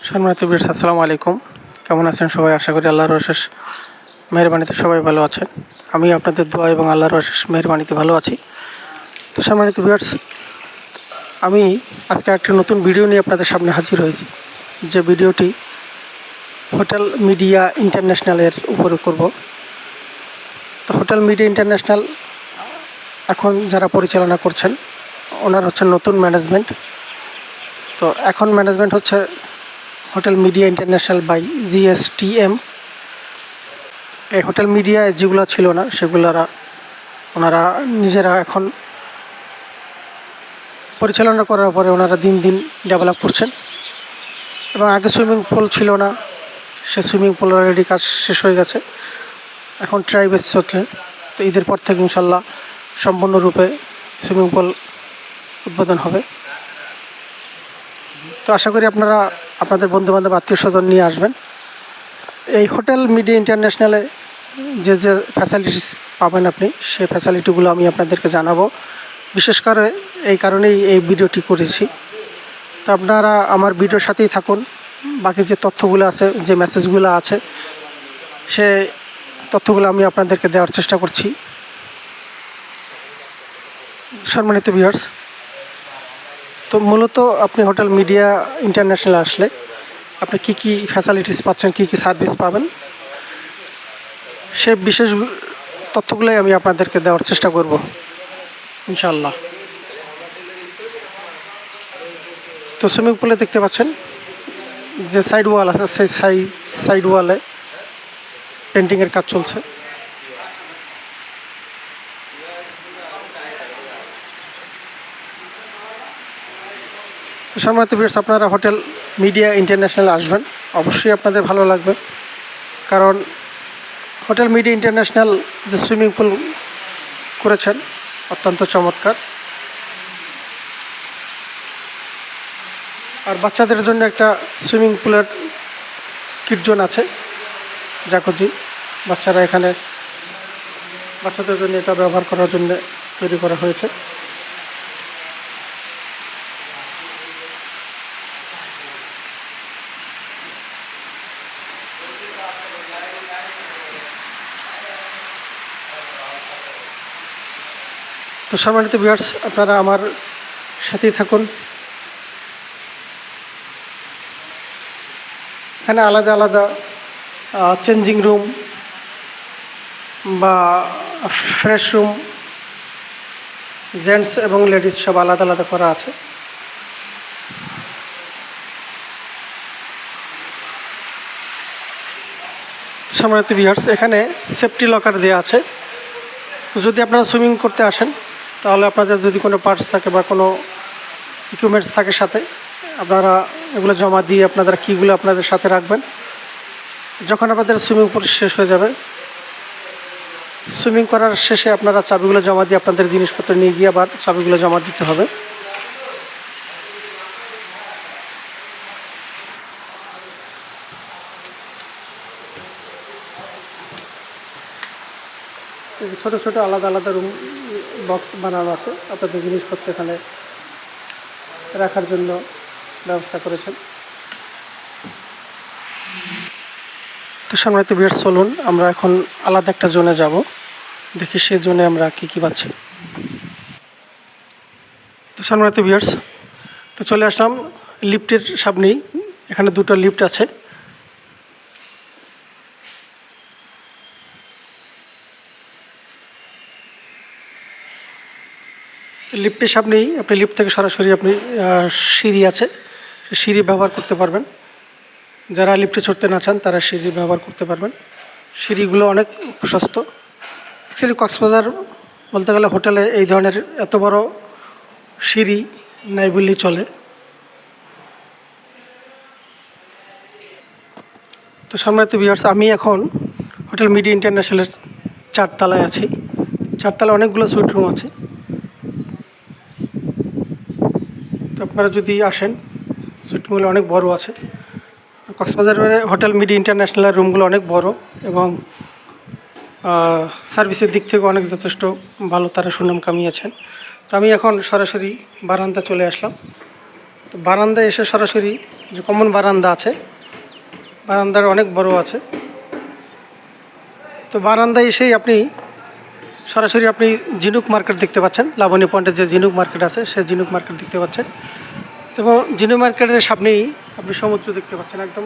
সম্মানিত ভিউয়ার্স, আসসালামু আলাইকুম। কেমন আছেন সবাই? আশা করি আল্লাহর অশেষ মেহেরবানিতে সবাই ভালো আছেন। আমি আপনাদের দোয়া এবং আল্লাহর অশেষ মেহেরবানিতে ভালো আছি। তো সম্মানিত ভিউয়ার্স, আমি আজকে একটা নতুন ভিডিও নিয়ে আপনাদের সামনে হাজির হয়েছি। যে ভিডিওটি হোটেল মিডিয়া ইন্টারন্যাশনালের উপরে করব। তো হোটেল মিডিয়া ইন্টারন্যাশনাল এখন যারা পরিচালনা করছেন ওনার হচ্ছে নতুন ম্যানেজমেন্ট। তো এখন ম্যানেজমেন্ট হচ্ছে হোটেল মিডিয়া ইন্টারন্যাশনাল বাই জিএসটিএম। এই হোটেল মিডিয়ায় যেগুলো ছিল না ওনারা নিজেরা এখন পরিচালনা করার পরে ওনারা দিন দিন ডেভেলপ করছেন। এবং আগে সুইমিং পুল ছিল না, সে সুইমিং পুল অলরেডি কাজ শেষ হয়ে গেছে, এখন ট্রাই বেস চলছে। তো ঈদের পর থেকে ইনশাল্লাহ সম্পূর্ণরূপে সুইমিং পুল উদ্বোধন হবে। তো আশা করি আপনারা আপনাদের বন্ধুবান্ধব আত্মীয় স্বজন নিয়ে আসবেন। এই হোটেল মিডিয়া ইন্টারন্যাশনালে যে যে ফ্যাসিলিটিস পাবেন আপনি, সেই ফ্যাসিলিটিগুলো আমি আপনাদেরকে জানাবো। বিশেষ করে এই কারণেই এই ভিডিওটি করেছি। তো আপনারা আমার ভিডিওর সাথেই থাকুন। বাকি যে তথ্যগুলো আছে, যে মেসেজগুলো আছে, সে তথ্যগুলো আমি আপনাদেরকে দেওয়ার চেষ্টা করছি। সম্মানিত ভিউয়ার্স, তো মূলত আপনি হোটেল মিডিয়া ইন্টারন্যাশনাল আসলে আপনি কী কী ফ্যাসিলিটিস পাচ্ছেন, কী কী সার্ভিস পাবেন, সে বিশেষ তথ্যগুলোই আমি আপনাদেরকে দেওয়ার চেষ্টা করব ইনশাআল্লাহ। তো সুইমিং পুলে দেখতে পাচ্ছেন যে সাইড ওয়াল আছে, সেই সাইড ওয়ালে পেন্টিংয়ের কাজ চলছে। তো সম্মানিত ভিউয়ার্স, আপনারা হোটেল মিডিয়া ইন্টারন্যাশনাল আসবেন, অবশ্যই আপনাদের ভালো লাগবে। কারণ হোটেল মিডিয়া ইন্টারন্যাশনাল যে সুইমিং পুল করেছেন অত্যন্ত চমৎকার। আর বাচ্চাদের জন্য একটা সুইমিং পুলের কিড জোন আছে, জাকুজি। বাচ্চারা এখানে বাচ্চাদের জন্য এটা ব্যবহার করার জন্য তৈরি করা হয়েছে। তো সম্মানিত ভিউয়ার্স, আপনারা আমার সাথেই থাকুন। এখানে আলাদা আলাদা চেঞ্জিং রুম বা ফ্রেশ রুম, জেন্টস এবং লেডিস সব আলাদা আলাদা করা আছে। সম্মানিত ভিউয়ার্স, এখানে সেফটি লকার দেওয়া আছে। যদি আপনারা সুইমিং করতে আসেন, তাহলে আপনাদের যদি কোনো পার্টস থাকে বা কোনো ইকুইপমেন্টস থাকে সাথে, আপনারা এগুলো জমা দিয়ে আপনারা কিগুলো আপনাদের সাথে রাখবেন। যখন আপনাদের সুইমিং পুল শেষ হয়ে যাবে, সুইমিং করার শেষে আপনারা চাবিগুলো জমা দিয়ে আপনাদের জিনিসপত্র নিয়ে গিয়ে আবার চাবিগুলো জমা দিতে হবে। ছোটো ছোটো আলাদা আলাদা রুম বক্স বানানো আছে, আপনাদের জিনিসপত্র এখানে রাখার জন্য ব্যবস্থা করেছেন। তো সম্মানিত ভিউয়ার্স, চলুন আমরা এখন আলাদা একটা জোনে যাব, দেখি সেই জোনে আমরা কী কী পাচ্ছি। তো সম্মানিত ভিউয়ার্স, তো চলে আসলাম লিফটের সামনেই। এখানে দুটো লিফট আছে। লিফটের সামনেই আপনি লিফট থেকে সরাসরি আপনি সিঁড়ি আছে, সিঁড়ি ব্যবহার করতে পারবেন। যারা লিফটে চড়তে না চান তারা সিঁড়ি ব্যবহার করতে পারবেন। সিঁড়িগুলো অনেক প্রশস্ত। অ্যাকচুয়ালি কক্সবাজার বলতে গেলে হোটেলে এই ধরনের এত বড় সিঁড়ি নাই বললেই চলে। তো সম্মানিত ভিউয়ার্স, আমি এখন হোটেল মিডিয়া ইন্টারন্যাশনালের 4 তলায় আছি। 4 তলায় অনেকগুলো সুইট রুম আছে। তো আপনারা যদি আসেন, সুইট রুমগুলো অনেক বড় আছে। কক্সবাজারের হোটেল মিডিয়া ইন্টারন্যাশনালের রুমগুলো অনেক বড় এবং সার্ভিসের দিক থেকে অনেক যথেষ্ট ভালো, তারা সুনাম কামিয়েছেন। তো আমি এখন সরাসরি বারান্দা চলে আসলাম। তো তো বারান্দায় এসে সরাসরি যে কমন বারান্দা আছে, বারান্দার অনেক বড় আছে। তো বারান্দায় এসেই আপনি সরাসরি ঝিনুক মার্কেট দেখতে পাচ্ছেন। লাবণী পয়েন্টের যে ঝিনুক মার্কেট আছে সেই ঝিনুক মার্কেট দেখতে পাচ্ছেন। এবং ঝিনুক মার্কেটের সামনেই আপনি সমুদ্র দেখতে পাচ্ছেন, একদম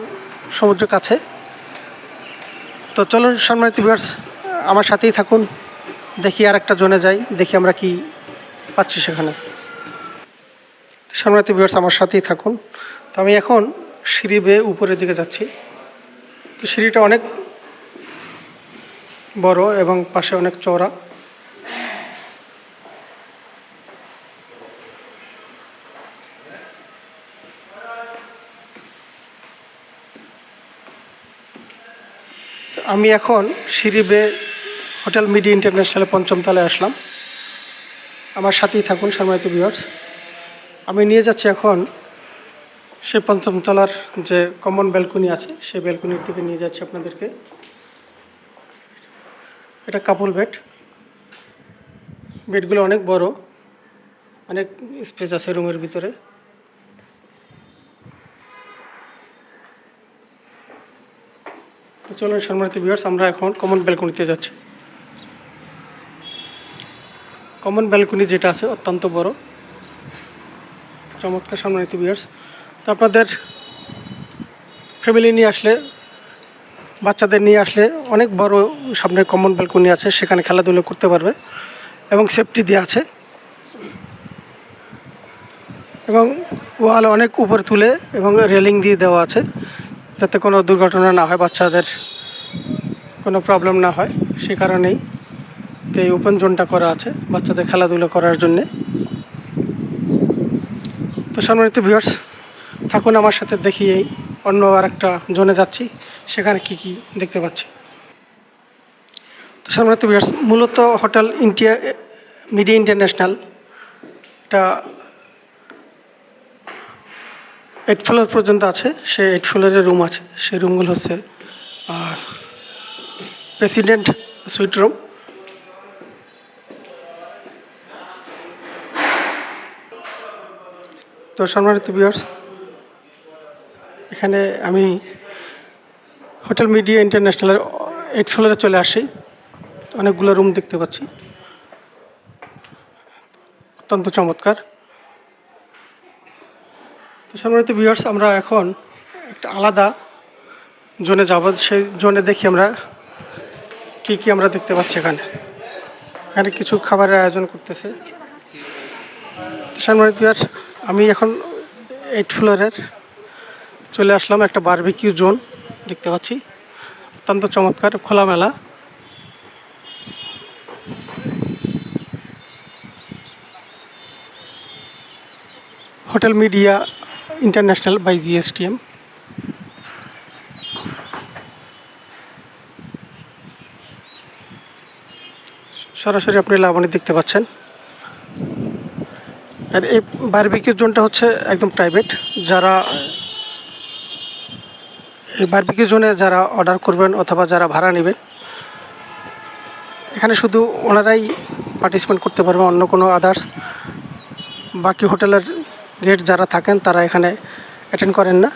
সমুদ্র কাছে। তো চলুন সম্মানিত ভিউয়ার্স, আমার সাথেই থাকুন, দেখি আর একটা জোনে যাই, দেখি আমরা কি পাচ্ছি সেখানে। সম্মানিত ভিউয়ার্স, আমার সাথেই থাকুন। তো আমি এখন সিঁড়ি বেয়ে উপরের দিকে যাচ্ছি। তো সিঁড়িটা অনেক বড় এবং পাশে অনেক চওড়া। আমি এখন সিঁড়ি বেয়ে হোটেল মিডি ইন্টারন্যাশনাল ৫ম তলায় আসলাম। আমার সাথেই থাকুন সম্মানিত ভিউয়ার্স। আমি নিয়ে যাচ্ছি এখন সেই ৫ম তলার যে কমন ব্যালকনি আছে সেই ব্যালকনির দিকে নিয়ে যাচ্ছি আপনাদেরকে। এটা কাপল বেড। বেডগুলো অনেক বড়, অনেক স্পেস আছে রুমের ভিতরে। তো চলুন সম্মানিত ভিউয়ার্স, আমরা এখন কমন ব্যালকনিতে যাচ্ছি। কমন ব্যালকনি যেটা আছে অত্যন্ত বড়, চমৎকার সম্মানিত ভিউয়ার্স। তো আপনাদের ফ্যামিলি নিয়ে আসলে, বাচ্চাদের নিয়ে আসলে অনেক বড় সামনে কমন ব্যালকনি আছে, সেখানে খেলাধুলো করতে পারবে এবং সেফটি দেওয়া আছে। এবং ওয়াল অনেক উপরে তুলে এবং রেলিং দিয়ে দেওয়া আছে, যাতে কোনো দুর্ঘটনা না হয়, বাচ্চাদের কোনো প্রবলেম না হয়, সে কারণেই এই ওপেন জোনটা করা আছে বাচ্চাদের খেলাধুলো করার জন্যে। তো সম্মানিত ভিউয়ার্স, থাকুন আমার সাথে, দেখি এই অন্য আরেকটা জোনে যাচ্ছি, সেখানে কি কি দেখতে পাচ্ছি। তো সম্মানিত ভিউয়ার্স, মূলত হোটেল মিডি ইন্টারন্যাশনাল এটা 8 ফ্লোর পর্যন্ত আছে। সে 8 ফ্লোরের রুম আছে, সেই রুমগুলো হচ্ছে প্রেসিডেন্ট সুইট রুম। তো সম্মানিত ভিউয়ার্স, এখানে আমি হোটেল মিডিয়া ইন্টারন্যাশনালের 8 ফ্লোরে চলে আসি। অনেকগুলো রুম দেখতে পাচ্ছি, অত্যন্ত চমৎকার। তো সম্মানিত ভিউয়ার্স, আমরা এখন একটা আলাদা জোনে যাব, সেই জোনে দেখি আমরা কি আমরা দেখতে পাচ্ছি। এখানে কিছু খাবারের আয়োজন করতেছে। তো সম্মানিত ভিউয়ার্স, আমি এখন 8 ফ্লোরের চলে আসলাম, একটা বারবিকিউ জোন দেখতে পাচ্ছি, অত্যন্ত চমৎকার, খোলামেলা। Hotel media international by GSTM. সরাসরি আপনি লাবণী দেখতে পাচ্ছেন। আর এই বারবিকিউ জোনটা হচ্ছে একদম প্রাইভেট। যারা এই বারবিকিউ জোনে যারা অর্ডার করবেন অথবা যারা ভাড়া নেবেন, এখানে শুধু ওনারাই পার্টিসিপেট করতে পারবেন, অন্য কোনো আদার্স বাকি হোটেলের গেট যারা থাকেন তারা এখানে অ্যাটেন্ড করেন না।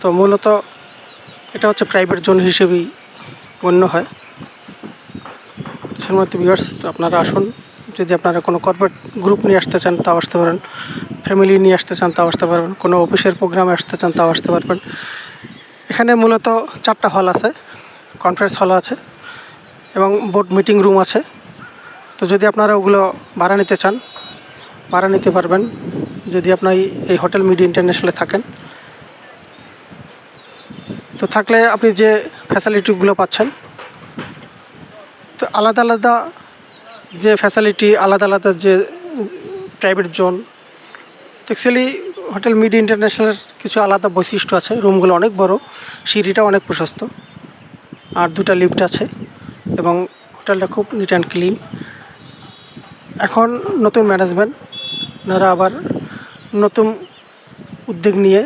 তো মূলত এটা হচ্ছে প্রাইভেট জোন হিসেবেই গণ্য হয়। সম্মানিত ভিউয়ার্স, তো আপনারা আসুন, যদি আপনারা কোনো কর্পোরেট গ্রুপ নিয়ে আসতে চান তাও আসতে পারেন, ফ্যামিলি নিয়ে আসতে চান তাও আসতে পারবেন, কোনো অফিসের প্রোগ্রামে আসতে চান তাও আসতে পারবেন। এখানে মূলত 4টা হল আছে, কনফারেন্স হল আছে এবং বোর্ড মিটিং রুম আছে। তো যদি আপনারা ওগুলো ভাড়া নিতে চান, ভাড়া নিতে পারবেন যদি আপনার এই হোটেল মিডি ইন্টারন্যাশনালে থাকেন। তো থাকলে আপনি যে ফ্যাসিলিটিগুলো পাচ্ছেন, তো আলাদা আলাদা যে ফ্যাসিলিটি, আলাদা আলাদা যে প্রাইভেট জোন, অ্যাকচুয়ালি হোটেল মিডি ইন্টারন্যাশনালের কিছু আলাদা বৈশিষ্ট্য আছে। রুমগুলো অনেক বড়, সিঁড়িটা অনেক প্রশস্ত, আর 2টা লিফট আছে এবং হোটেলটা খুব নিট অ্যান্ড ক্লিন। এখন নতুন ম্যানেজমেন্ট, ওনারা আবার নতুন উদ্যোগ নিয়ে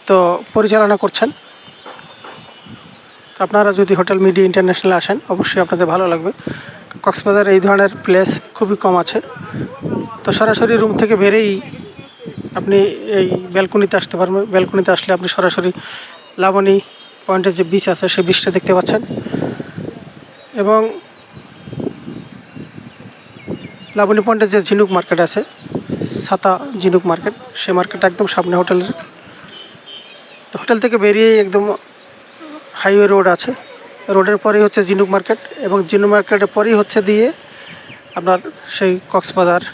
তো পরিচালনা করছেন। তো আপনারা যদি হোটেল মিডি ইন্টারন্যাশনাল আসেন, অবশ্যই আপনাদের ভালো লাগবে। কক্সবাজার এই ধরনের প্লেস খুবই কম আছে। তো সরাসরি রুম থেকে বেরেই আপনি এই ব্যালকনিতে আসতে পারবেন। ব্যালকনিতে আসলে আপনি সরাসরি লাবণী পয়েন্টের যে বিচ আছে সেই বিচটা দেখতে পাচ্ছেন। এবং লাবণী পয়েন্টের যে ঝিনুক মার্কেট আছে, ছাতা ঝিনুক মার্কেট, সেই মার্কেটটা একদম সামনে হোটেলের। তো হোটেল থেকে বেরিয়ে একদম হাইওয়ে রোড আছে, রোডের পরেই হচ্ছে ঝিনুক মার্কেট, এবং ঝিনুক মার্কেটের পরেই হচ্ছে দিয়ে আপনার সেই কক্সবাজার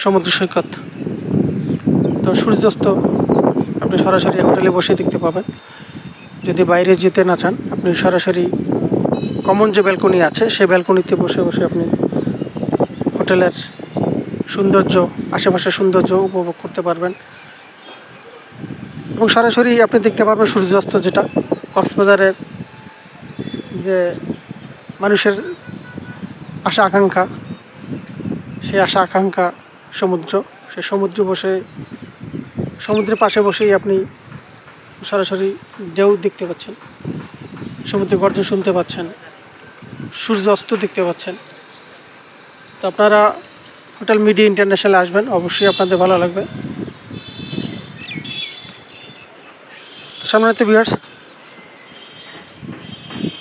সমুদ্র সৈকত। তো সূর্যাস্ত আপনি সরাসরি হোটেলে বসে দেখতে পাবেন। যদি বাইরে যেতে না চান, আপনি সরাসরি কমন যে ব্যালকনি আছে সেই ব্যালকনিতে বসে বসে আপনি হোটেলের সৌন্দর্য, আশেপাশের সৌন্দর্য উপভোগ করতে পারবেন। এবং সরাসরি আপনি দেখতে পারবেন সূর্যাস্ত, যেটা কক্সবাজারের যে মানুষের আশা আকাঙ্ক্ষা, সেই আশা আকাঙ্ক্ষা সমুদ্র। সেই সমুদ্রের পাশে বসেই আপনি সরাসরি ঢেউ দেখতে পাচ্ছেন, সমুদ্রের গর্জন শুনতে পাচ্ছেন, সূর্য অস্ত দেখতে পাচ্ছেন। তো আপনারা হোটেল মিডিয়া ইন্টারন্যাশনাল আসবেন, অবশ্যই আপনাদের ভালো লাগবে। সম্মানিত ভিউয়ার্স,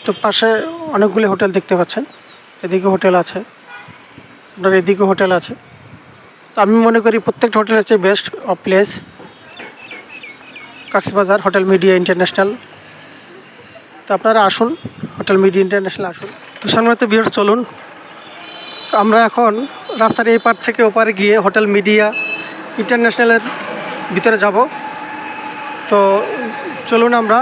তো পাশে অনেকগুলো হোটেল দেখতে পাচ্ছেন। এদিকে হোটেল আছে, আপনার এদিকে হোটেল আছে। তো আমি মনে করি প্রত্যেকটা হোটেল হচ্ছে best of place Cox's Bazar hotel media international. তো আপনারা আসুন, হোটেল মিডিয়া ইন্টারন্যাশনাল আসুন। তো সম্মানিত ভিউয়ার্স, চলুন তো আমরা এখন রাস্তার এই পার থেকে ওপারে গিয়ে হোটেল মিডিয়া ইন্টারন্যাশনালের ভিতরে যাব। তো চলুন আমরা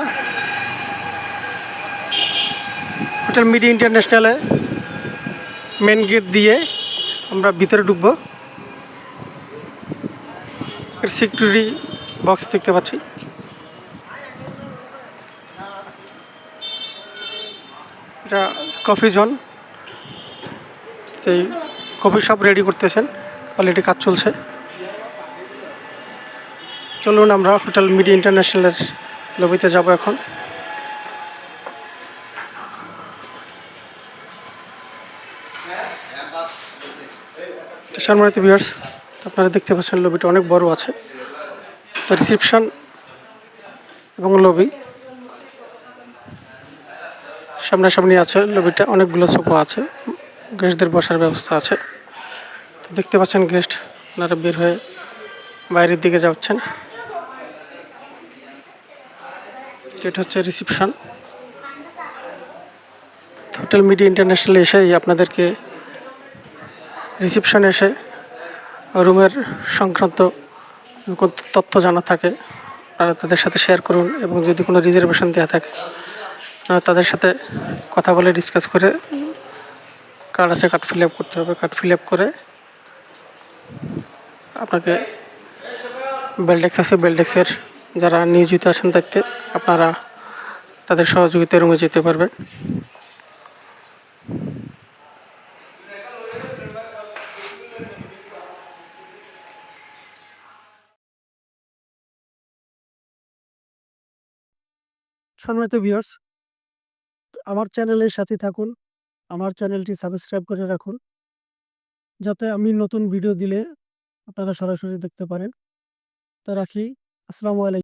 হোটেল মিডিয়া ইন্টারন্যাশনালে মেন গেট দিয়ে আমরা ভিতরে ঢুকবো। এর সিকিউরিটি বক্স দেখতে পাচ্ছি। এটা কফি জোন, সেই কফি শপ রেডি করতেছেন, অলরেডি কাজ চলছে। চলুন আমরা হোটেল মিডিয়া ইন্টারন্যাশনালের লবিতে যাব এখন। সম্মানিত ভিউয়ার্স, আপনারা দেখতে পাচ্ছেন লবিটা অনেক বড় আছে। তো রিসেপশন এবং লবি সামনাসামনি আছে। লবিটা অনেকগুলো সোফা আছে, গেস্টদের বসার ব্যবস্থা আছে। তো দেখতে পাচ্ছেন গেস্ট আপনারা বের হয়ে বাইরের দিকে যাচ্ছেন। এটা হচ্ছে রিসেপশন। হোটেল মিডিয়া ইন্টারন্যাশনাল এসেই আপনাদেরকে রিসেপশনে এসে রুমের সংক্রান্ত তথ্য জানা থাকে আপনারা তাদের সাথে শেয়ার করুন, এবং যদি কোনো রিজার্ভেশন দেওয়া থাকে আপনারা তাদের সাথে কথা বলে ডিসকাস করে, কার্ড আছে কার্ড ফিল আপ করতে হবে, কার্ড ফিল আপ করে আপনাকে বেলডেক্স আছে, বেলডেক্সের যারা নিয়োজিত আছেন দেখতে, আপনারা তাদের সহযোগিতায় রুমে যেতে পারবেন। সম্মানিত ভিউয়ার্স, আমার চ্যানেলের সাথে থাকুন, আমার চ্যানেলটি সাবস্ক্রাইব করে রাখুন, যাতে আমি নতুন ভিডিও দিলে আপনারা সরাসরি দেখতে পারেন। তা রাখি, আসসালামু আলাইকুম।